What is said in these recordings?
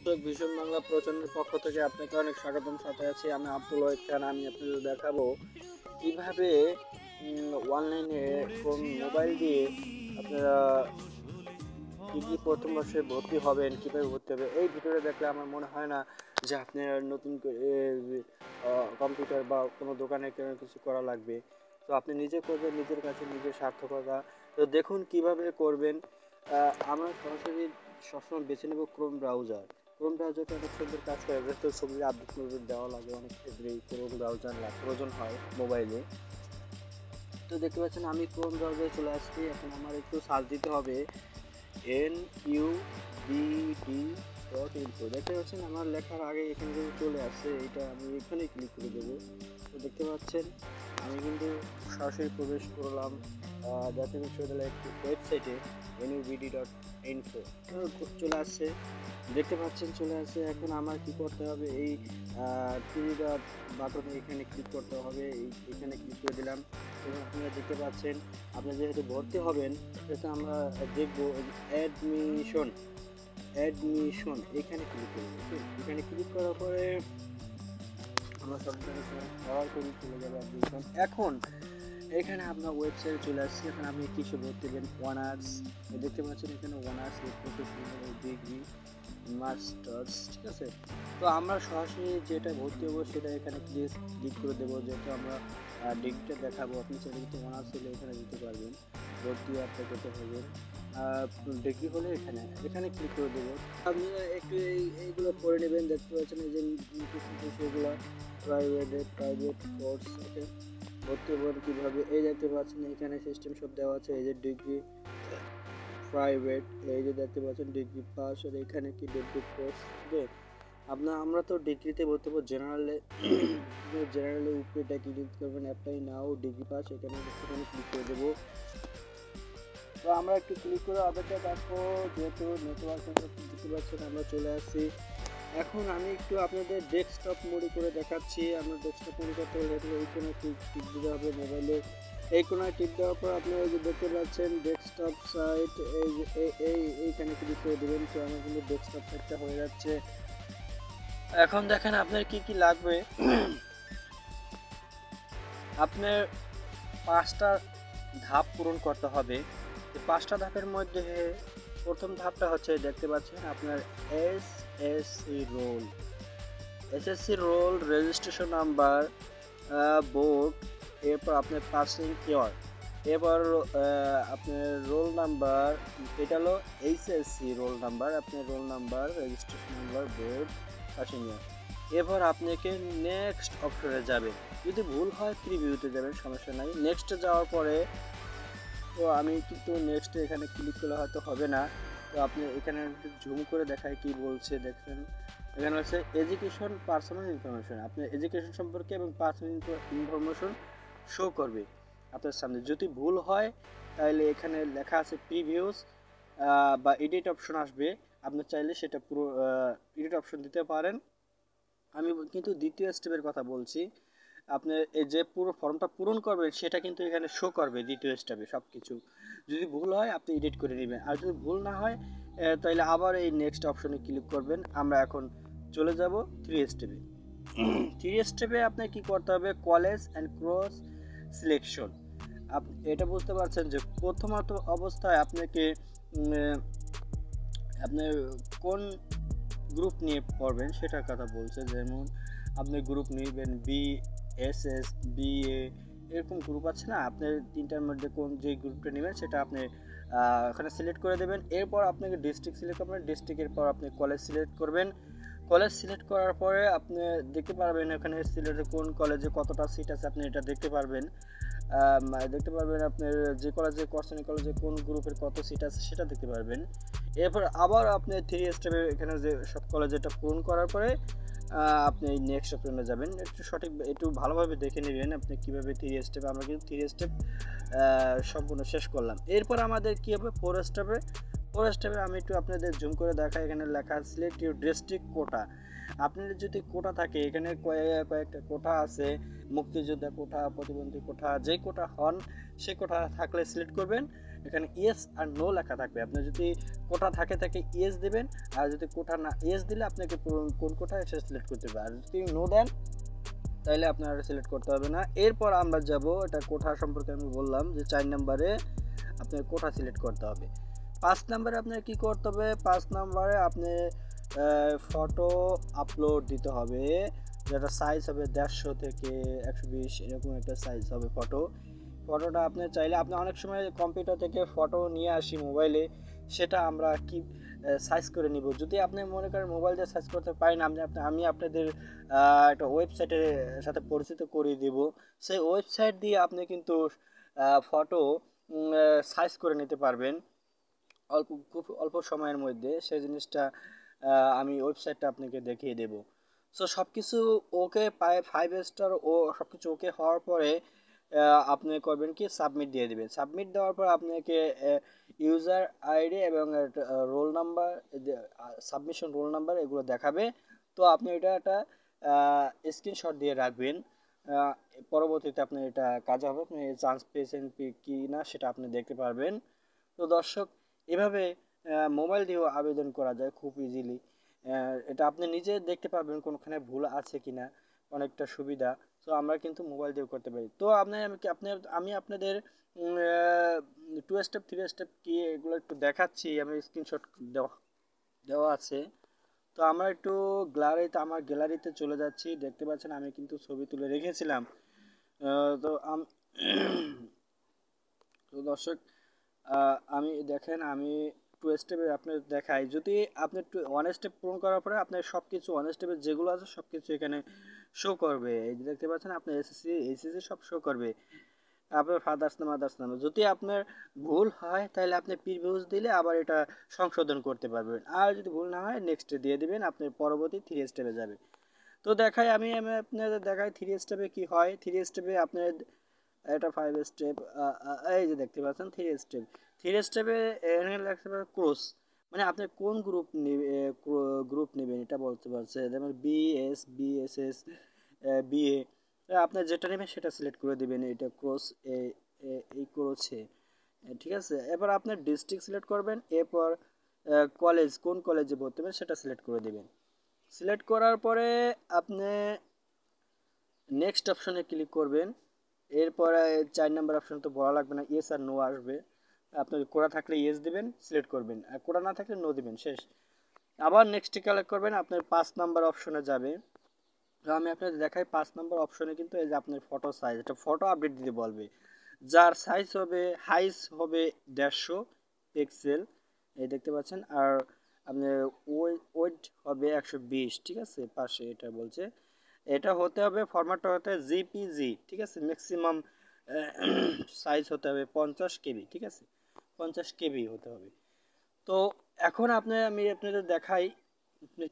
তো ভীষণ বাংলা প্রচারের পক্ষ থেকে আপনাকে অনেক স্বাগতম। সাথে আছি আমি আব্দুল ওয়াহিদ খান। আমি আপনাদের দেখাবো কিভাবে অনলাইনে কোন মোবাইল দিয়ে আপনারা ডিগ্রি প্রথম বর্ষে ভর্তি হবেন, কিভাবে ভর্তি হবে। এই ভিডিওটা দেখলে আমার মনে হয় না যে আপনার নতুন কম্পিউটার বা কোনো দোকানে কোনো কিছু করা লাগবে। তো আপনি নিজে করবেন, নিজের কাছে নিজের সার্থকতা। তো দেখুন কিভাবে করবেন। আমরা সরাসরি সবসময় বেছে নেব ক্রোম ব্রাউজারটা অনেক সুন্দর কাজ করে, যেহেতু ছবি আপডেট দেওয়া লাগে অনেক ক্ষেত্রেই ক্রোম ব্রাউজার প্রয়োজন হয় মোবাইলে। তো দেখতে পাচ্ছেন আমি ক্রোম ব্রাউজারে চলে আসছি। এখন আমার একটু সার্চ দিতে হবে NUBD.info। দেখতে পাচ্ছেন আমার লেখার আগে এখানে কিন্তু চলে আসছে, এটা আমি এখানে ক্লিক করে দেবো। তো দেখতে পাচ্ছেন আমি কিন্তু সরাসরি প্রবেশ করলাম জাতীয় বিশ্ববিদ্যালয়ের একটি ওয়েবসাইটে NUBD.info। চলে আসছে, দেখতে পাচ্ছেন চলে আসছে। এখন আমার কি করতে হবে, এই থ্রি ডট বাটনে এখানে ক্লিক করতে হবে। এখানে ক্লিক করে দিলাম এবং আপনারা দেখতে পাচ্ছেন আপনি যেহেতু ভর্তি হবেন সেহেতু আমরা দেখবো অ্যাডমিশন এখানে ক্লিক করব। এখানে ক্লিক করার পরে আমরা সবসময় সবার করে চলে যাবো অ্যাডমিশন। এখন এখানে আপনার ওয়েবসাইটে চলে আসছে। এখন আপনি কিসে ভর্তি হবেন, অনার্স দেখতে পাচ্ছেন এখানে অনার্স, ডিগ্রি, মাস্টার্স, ঠিক আছে। তো আমরা সরাসরি যেটা ভর্তি হবো সেটা এখানে ক্লিক করে দেবো, যেহেতু আমরা ডিগ্রিটা দেখাবো। আপনি চাইলে কিন্তু অনার্স হলে এখানে দিতে পারবেন, ভর্তি অ্যাপ্লাই করতে পারবেন। ডিগ্রি হলে এখানে এখানে ক্লিক করে দেবো। আপনারা একটু এইগুলো পড়ে নেবেন। দেখতে পাচ্ছেন এই যে সেগুলো প্রাইভেট কোর্স, ওকে ভর্তি হবেন কীভাবে এই দেখতে পাচ্ছেন এখানে সিস্টেম সব দেওয়া আছে। এই যে ডিগ্রি প্রাইভেট, এই যে দেখতে পাচ্ছেন ডিগ্রি পাস, আর এখানে কি ডিগ্রি কোর্স। আমরা তো ডিগ্রিতে ভর্তি হবো জেনারেলে উপরে এটা ক্লিক করবেন, অ্যাপ্লাই নাও ডিগ্রি পাস, এখানে ক্লিক করে দেবো। তো আমরা একটু ক্লিক করে অপেক্ষা থাকবো, যেহেতু নেটওয়ার্ক দেখতে পাচ্ছেন আমরা চলে আসছি। এখন আমি একটু আপনাদের ডেস্কটপ মোডে করে দেখাচ্ছি। আমরা ডেস্কটপ মোডে করতে হলে এই কোনো টিপ দিতে হবে মোবাইলে। এই কোনায় টিপ দেওয়ার পর আপনারা এই যে দেখতে পাচ্ছেন ডেস্কটপ সাইট, এইখানে ক্লিক করে দেবেন। তো আমার কিন্তু ডেস্কটপ সাইটটা হয়ে যাচ্ছে। এখন দেখেন আপনার কি কি লাগবে। আপনার 5টা ধাপ পূরণ করতে হবে। এই 5টা ধাপের মধ্যে প্রথম ধাপটা হচ্ছে দেখতে পাচ্ছেন আপনার SSC role, registration number, board, এরপর আপনার পাসিং ইয়ার, এবার আপনার রোল নাম্বার, এটা হলো এইচএসসি রোল নাম্বার, আপনার roll number, registration number, board, passing ইয়ার। এবার আপনাকে নেক্সট অপশনে যাবেন। যদি ভুল হয় প্রিভিউতে যাবেন, সমস্যা নাই। নেক্সটে যাওয়ার পরে তো আমি কিন্তু নেক্সটে এখানে ক্লিক করলে হয়তো হবে না। তো আপনি এখানে জুম করে দেখায় কি বলছে দেখেন। এখানে হচ্ছে এডুকেশন পার্সোনাল ইনফরমেশন, আপনার এডুকেশন সম্পর্কে এবং পার্সোনাল ইনফরমেশন শো করবে আপনার সামনে। যদি ভুল হয় তাহলে এখানে লেখা আছে প্রিভিউস বা এডিট অপশন আসবে। আপনি চাইলে সেটা পুরো এডিট অপশন দিতে পারেন। আমি কিন্তু দ্বিতীয় স্টেপের কথা বলছি। আপনি এই যে পুরো ফর্মটা পূরণ করবেন সেটা কিন্তু এখানে শো করবে দ্বিতীয় স্টেপে সব কিছু। যদি ভুল হয় আপনি এডিট করে নেবেন, আর যদি ভুল না হয় তাহলে আবার এই নেক্সট অপশনে ক্লিক করবেন। আমরা এখন চলে যাব 3 স্টেপে। 3 স্টেপে আপনার কি করতে হবে, কলেজ অ্যান্ড ক্রস সিলেকশন। এটা বুঝতে পারছেন যে প্রথমত অবস্থায় আপনাকে আপনার কোন গ্রুপ নিয়ে পড়বেন সেটার কথা বলছে। যেমন আপনি গ্রুপ নেবেন BSS, BA, এরকম গ্রুপ আছে না, আপনার 3টার মধ্যে কোন যে গ্রুপটা নেবেন সেটা আপনি ওখানে সিলেক্ট করে দেবেন। এরপর আপনাকে ডিস্ট্রিক্ট সিলেক্ট করবেন, ডিস্ট্রিক্টের পর আপনি কলেজ সিলেক্ট করবেন। কলেজ সিলেক্ট করার পরে আপনি দেখতে পারবেন এখানে সিলেক্টে কোন কলেজে কতটা সিট আছে আপনি এটা দেখতে পারবেন। আপনার যে কলেজে করছেন কলেজে কোন গ্রুপের কত সিট আছে সেটা দেখতে পারবেন। এরপর আবার আপনি 3 স্টেপে এখানে যে সব কলেজেটা পূরণ করার পরে আপনি নেক্সট অপশনে যাবেন। একটু ভালোভাবে দেখে নেবেন আপনি কীভাবে 3 স্টেপে। আমরা কিন্তু 3 স্টেপ সম্পূর্ণ শেষ করলাম। এরপর আমাদের কী হবে 4 স্টেপে আমি একটু আপনাদের জুম করে দেখাই। এখানে লেখা সিলেক্ট ইউর ডিস্ট্রিক্ট কোটা। আপনাদের যদি কোটা থাকে, এখানে কয়েকটা কোটা আছে, মুক্তিযোদ্ধা কোটা, প্রতিবন্ধী কোটা, যে কোটা হন সে কোটা থাকলে সিলেক্ট করবেন। এখানে ইয়েস আর নো লেখা থাকবে। আপনি যদি কোটা থাকে ইয়েস দেবেন, আর যদি কোটা না ইয়েস দিলে আপনাকে কোন কোটা সেটা সিলেক্ট করতে হবে। আর যদি নো দেন তাহলে আপনার সিলেক্ট করতে হবে না। এরপর আমরা যাব, এটা কোঠা সম্পর্কে আমি বললাম যে 4 নম্বরে আপনার কোঠা সিলেক্ট করতে হবে। 5 নম্বরে আপনার কি করতে হবে, 5 নম্বরে আপনি ফটো আপলোড দিতে হবে, যেটা সাইজ হবে 150 থেকে 120 এরকম একটা সাইজ হবে ফটোটা আপনি চাইলে, আপনি অনেক সময় কম্পিউটার থেকে ফটো নিয়ে আসি মোবাইলে, সেটা আমরা কি সাইজ করে নিব। যদি আপনি মনে করেন মোবাইল দিয়ে সাইজ করতে পারেন, আমি আপনাদের একটা ওয়েবসাইটের সাথে পরিচিত করিয়ে দেব। সেই ওয়েবসাইট দিয়ে আপনি কিন্তু ফটো সাইজ করে নিতে পারবেন খুব অল্প সময়ের মধ্যে। সেই জিনিসটা আমি ওয়েবসাইটটা আপনাকে দেখিয়ে দেব। সো সব কিছু ওকে পায় 5 স্টার ও সব কিছু ওকে হওয়ার পরে আপনি করবেন কি, সাবমিট দিয়ে দেবেন। সাবমিট দেওয়ার পর আপনাকে ইউজার আইডি এবং roll number, submission roll number এগুলো দেখাবে। তো আপনি এটা একটা স্ক্রিনশট দিয়ে রাখবেন, পরবর্তীতে আপনার এটা কাজ হবে, আপনি চান্স পেয়েছেন কি না সেটা আপনি দেখতে পারবেন। তো দর্শক, এভাবে মোবাইল দিয়েও আবেদন করা যায় খুব ইজিলি। এটা আপনি নিজে দেখতে পারবেন কোনখানে ভুল আছে কিনা, অনেকটা সুবিধা। তো আমরা কিন্তু মোবাইল দিয়েও করতে পারি। তো আমি আপনাদের 2 স্টেপ 3 স্টেপ কি এগুলো একটু দেখাচ্ছি, আমি স্ক্রিনশট দেওয়া আছে। তো আমরা একটু আমার গ্যালারিতে চলে যাচ্ছি, দেখতে পাচ্ছেন আমি কিন্তু ছবি তুলে রেখেছিলাম। তো তো দর্শক, আমি দেখেন, আমি 2 স্টেপে আপনার দেখাই। যদি আপনি 1 স্টেপ পূরণ করার পরে আপনার সব কিছু 1 স্টেপে যেগুলো আছে সব কিছু এখানে শো করবে। এই যে দেখতে পাচ্ছেন আপনার এসএসসি এইচএসসি সব শো করবে, আপনার ফাদার্স নাম আদার্স নাম। যদি আপনার ভুল হয় তাহলে আপনি প্রিভিউস দিলে আবার এটা সংশোধন করতে পারবেন, আর যদি ভুল না হয় নেক্সট দিয়ে দিবেন, আপনার পরবর্তী 3 স্টেপে যাবে। তো দেখাই, আমি আপনাদের দেখাই 3 স্টেপে কি হয়। 3 স্টেপে আপনার এটা 5 স্টেপ, এই যে দেখতে পাচ্ছেন 3 স্টেপে লাগতে পারে ক্রস, মানে আপনি কোন গ্রুপ নেবেন এটা বলতে পারছে, যেমন বিএস বিএসএস বিএ, আপনি যেটা নেবেন সেটা সিলেক্ট করে দিবেন, এটা ক্রস এই ক্রসে, ঠিক আছে। এবার আপনার ডিস্ট্রিক্ট সিলেক্ট করবেন, এরপর কলেজ, কোন কলেজে ভর্তি হবেন সেটা সিলেক্ট করে দিবেন। সিলেক্ট করার পরে আপনি নেক্সট অপশনে ক্লিক করবেন। এরপরে 4 নম্বর অপশন তো বলা লাগবে না, ইয়েস আর নো আসবে। আপনার কোডা থাকলে ইয়েস দিবেন, সিলেক্ট করবেন, আর কোডা না থাকলে নো দিবেন, শেষ। আবার নেক্সটে কালেক্ট করবেন, আপনার 5 নম্বর অপশনে যাবে। তো আমি আপনাদের দেখাই 5 নম্বর অপশনে কিন্তু এই যে আপনার ফটো সাইজ, এটা ফটো আপডেট দিতে বলবে, যার সাইজ হবে হাইস হবে 150 পিক্সেল, এই দেখতে পাচ্ছেন। আর আপনার ওয়েট হবে 120, ঠিক আছে, পাশে এটা বলছে। এটা হতে হবে, ফরম্যাটটা হতে হবে জিপিজি, ঠিক আছে। ম্যাক্সিমাম সাইজ হতে হবে 50 কেবি, ঠিক আছে, 50 কেবি হতে হবে। তো এখন আমি আপনাদের দেখাই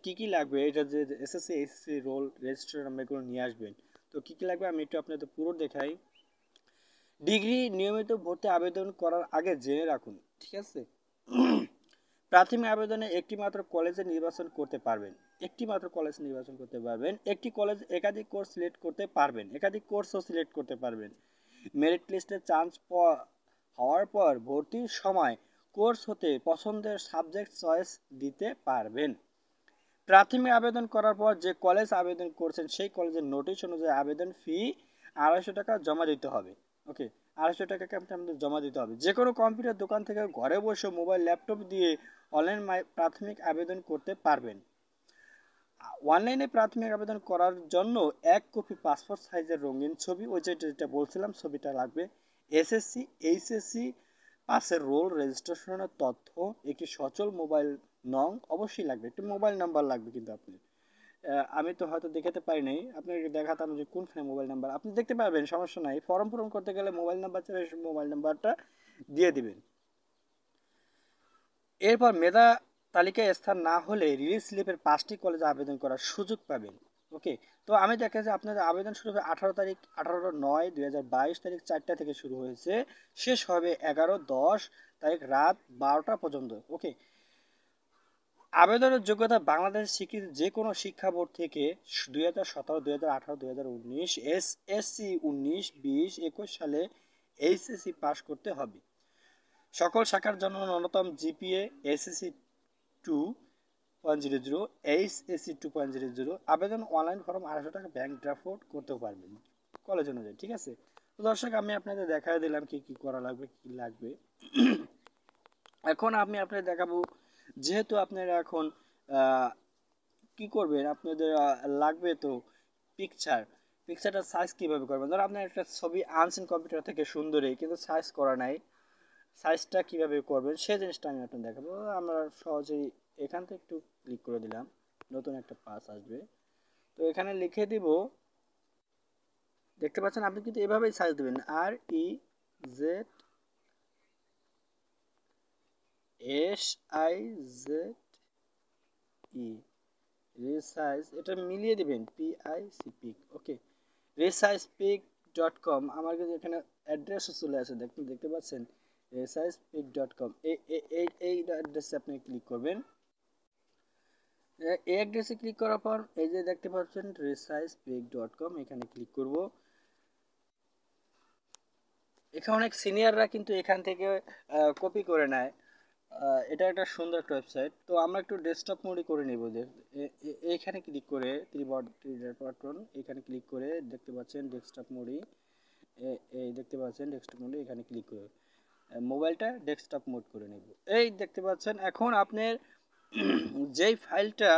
কি কি লাগবে, এটা যে SSC HSC role registration number এগুলো নিয়ে আসবেন। তো কি কি লাগবে আমি একটু আপনাদের পুরো দেখাই। ডিগ্রি নিয়মিত ভর্তি আবেদন করার আগে জেনে রাখুন, ঠিক আছে। প্রাথমিক আবেদনে একটি মাত্র কলেজে নির্বাচন করতে পারবেন, একটি কলেজ একাধিক কোর্স সিলেক্ট করতে পারবেন, একাধিক কোর্সও সিলেক্ট করতে পারবেন। মেরিট লিস্টে চান্স হওয়ার পর ভর্তির সময় কোর্স হতে পছন্দের সাবজেক্ট চয়েস দিতে পারবেন। প্রাথমিক আবেদন করার পর যে কলেজ আবেদন করছেন সেই কলেজের নোটিশ অনুযায়ী আবেদন ফি 250 টাকা জমা দিতে হবে। ওকে, 250 টাকাকে আপনাদের জমা দিতে হবে। যে কোনো কম্পিউটার দোকান থেকে ঘরে বসে মোবাইল ল্যাপটপ দিয়ে অনলাইন প্রাথমিক আবেদন করতে পারবেন। অনলাইনে প্রাথমিক আবেদন করার জন্য 1 কপি পাসপোর্ট সাইজের রঙিন ছবি, ওই যেটা বলছিলাম ছবিটা লাগবে। এসএসসি এইচএসসি পাসের রোল রেজিস্ট্রেশনের তথ্য, একটি সচল মোবাইল নং অবশ্যই লাগবে, একটি মোবাইল নাম্বার লাগবে কিন্তু আপনি, আমি তো হয়তো দেখাতে পারি নাই, আপনাকে দেখাতাম যে কোনখানে মোবাইল নাম্বার, আপনি দেখতে পারবেন, সমস্যা নাই। ফর্ম পূরণ করতে গেলে মোবাইল নাম্বার চাইবে, মোবাইল নাম্বারটা দিয়ে দিবেন। এরপর মেধা তালিকায় স্থান না হলে রিলিজ স্লিপের 5টি কলেজে আবেদন করার সুযোগ পাবেন। ওকে, তো আমি দেখা যে আপনাদের আবেদন শুরু হবে 18/9/2022 তারিখ 4টা থেকে শুরু হয়েছে, শেষ হবে 11/10 তারিখ রাত 12টা পর্যন্ত। ওকে, আবেদনের যোগ্যতা বাংলাদেশ স্বীকৃত যে কোনো শিক্ষা বোর্ড থেকে 2017, 2018, 2019 এসএসসি 19, 20, 21 সালে এইচএসসি পাস করতে হবে। সকল শাখার জন্য ন্যূনতম জিপিএ এসএসসি 2.00 এইচএসসি 2.00। আবেদন অনলাইন ফর্ম 250 টাকা ব্যাংক ড্রাফট করতেও পারবেন কলেজ অনুযায়ী। ঠিক আছে, তো দর্শক আমি আপনাদের দেখাই দিলাম কি কি করা লাগবে কি লাগবে। এখন আমি আপনাদের দেখাবো, যেহেতু আপনারা এখন কি করবেন, আপনাদের লাগবে তো পিকচারটা সাইজ কিভাবে করবেন। ধরো আপনার একটা ছবি আনছেন কম্পিউটার থেকে সুন্দরই, কিন্তু সাইজ করা নাই, সাইজটা কিভাবে করবেন সেই জিনিসটা আমি আপনাদের দেখাবো। আমরা সহজেই এখান থেকে একটু ক্লিক করে দিলাম, নতুন একটা পাস আসবে। তো এখানে লিখে দিব, দেখতে পাচ্ছেন আপনি কিন্তু এভাবেই সাইজ দেবেন, REZSIZE রেসাইজ, এটা মিলিয়ে দিবেন পিক। ওকে, resizepik.com। আমার কিন্তু এখানে অ্যাড্রেসও চলে আসে, দেখতে পাচ্ছেন resizepik.com। এই অ্যাড্রেসে আপনি ক্লিক করবেন। এই অ্যাড্রেসে ক্লিক করার পর এই যে দেখতে পাচ্ছেন resizepik.com, এখানে ক্লিক করব। এখানে অনেক সিনিয়ররা কিন্তু এখান থেকে কপি করে নেয়। এটা একটা সুন্দর একটা ওয়েবসাইট। তো আমরা একটু ডেস্কটপ মোডে করে নেব। এইখানে ক্লিক করে বাটন, এখানে ক্লিক করে দেখতে পাচ্ছেন ডেস্কটপ মোডে, এই দেখতে পাচ্ছেন ডেস্কটপ মোডে, এখানে ক্লিক করে মোবাইলটা ডেস্কটপ মোড করে নেব। এই দেখতে পাচ্ছেন এখন আপনার যেই ফাইলটা,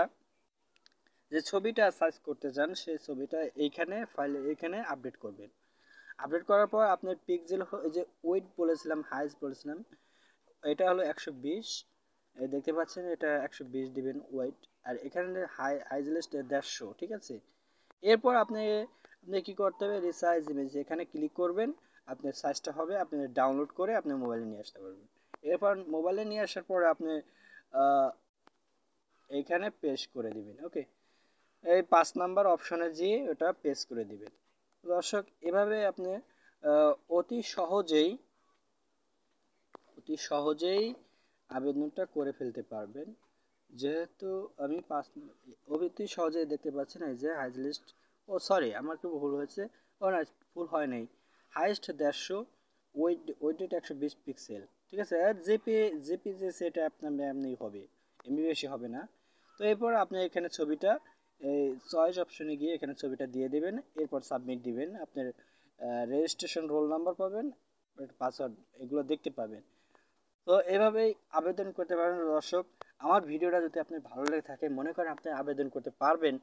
যে ছবিটা সার্চ করতে চান সেই ছবিটা এইখানে আপডেট করবেন। আপডেট করার পর আপনার পিক্সেল, এই যে ওয়েট বলেছিলাম, হাইজ বলেছিলাম, এটা হলো 120। দেখতে পাচ্ছেন এটা 120 দিবেন ওয়েট। আর এখানে হাইজলেস্ট 150। ঠিক আছে, এরপর আপনি কি করতে হবে, রিসাইজ ইমেজ, এখানে ক্লিক করবেন। আপনার সাইজটা হবে, আপনি ডাউনলোড করে আপনি মোবাইলে নিয়ে আসতে পারবেন। এরপর মোবাইলে নিয়ে আসার পরে আপনি এইখানে পেস্ট করে দিবেন। ওকে, এই 5 নাম্বার অপশনে যেয়ে ওটা পেস্ট করে দিবেন। দর্শক এভাবে আপনি অতি সহজেই আবেদনটা করে ফেলতে পারবেন। যেহেতু আমি অতি সহজেই দেখতে পাচ্ছেন এই যে হাইজ লিস্ট, ও সরি আমার একটু ভুল হয়েছে, ও না ভুল হয় নাই, হাইস্ট 150, ওয়েট 120 পিক্সেল। ঠিক আছে, আর জিপি যে সেটা আপনার এমনি হবে, এমবি বেশি হবে না। তো এরপর আপনি এখানে ছবিটা, এই চয়েস অপশনে গিয়ে এখানে ছবিটা দিয়ে দেবেন, এরপর সাবমিট দিবেন। আপনার রেজিস্ট্রেশন রোল নাম্বার পাবেন, পাসওয়ার্ড, এগুলো দেখতে পাবেন। তো এভাবেই আবেদন করতে পারেন। দর্শক আমার ভিডিওটা যদি আপনার ভালো লেগে থাকে, মনে করেন আপনি আবেদন করতে পারবেন,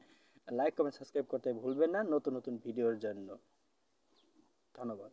লাইক কমেন্ট সাবস্ক্রাইব করতে ভুলবেন না নতুন নতুন ভিডিওর জন্য। ধন্যবাদ।